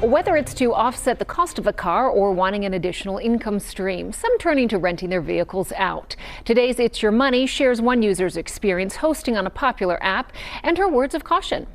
Whether it's to offset the cost of a car or wanting an additional income stream, some turning to renting their vehicles out. Today's It's Your Money shares one user's experience hosting on a popular app and her words of caution.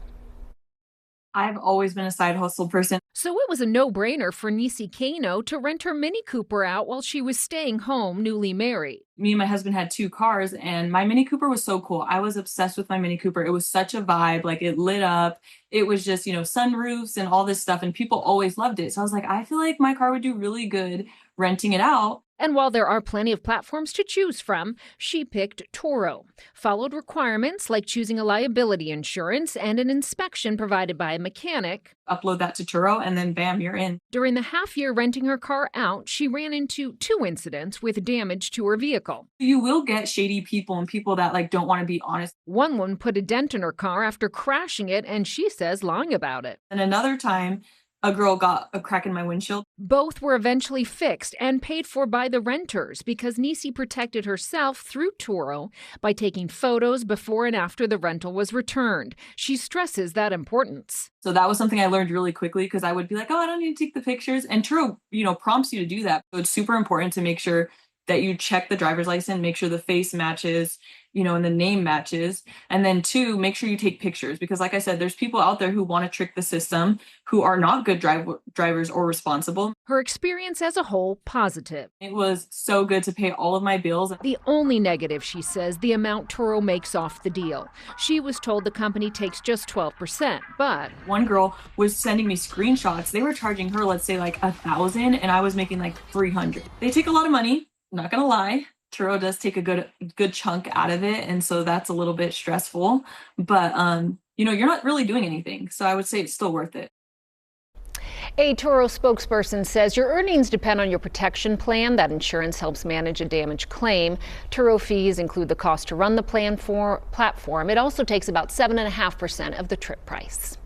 I've always been a side hustle person. So it was a no-brainer for Nisi Kano to rent her Mini Cooper out while she was staying home, newly married. Me and my husband had two cars, and my Mini Cooper was so cool. I was obsessed with my Mini Cooper. It was such a vibe. Like, it lit up. It was just, sunroofs and all this stuff, and people always loved it. So I was like, I feel like my car would do really good renting it out. And while there are plenty of platforms to choose from, she picked Turo, followed requirements like choosing a liability insurance and an inspection provided by a mechanic. Upload that to Turo, and then bam, you're in. During the half year renting her car out, she ran into two incidents with damage to her vehicle. You will get shady people and people that don't want to be honest. One woman put a dent in her car after crashing it, and she says lying about it. And another time, a girl got a crack in my windshield. Both were eventually fixed and paid for by the renters because Nisi protected herself through Turo by taking photos before and after the rental was returned. She stresses that importance. So that was something I learned really quickly, because I would be like, oh, I don't need to take the pictures. And Turo, prompts you to do that. So it's super important to make sure that you check the driver's license, make sure the face matches, and the name matches. And then two, make sure you take pictures, because like I said, there's people out there who want to trick the system, who are not good drivers or responsible. Her experience as a whole, positive. It was so good to pay all of my bills. The only negative, she says, the amount Turo makes off the deal. She was told the company takes just 12%, but one girl was sending me screenshots. They were charging her, let's say $1,000, and I was making $300. They take a lot of money. Not gonna lie, Turo does take a good chunk out of it, and so that's a little bit stressful. But you're not really doing anything, so I would say it's still worth it. A Turo spokesperson says your earnings depend on your protection plan. That insurance helps manage a damage claim. Turo fees include the cost to run the platform. It also takes about 7.5% of the trip price.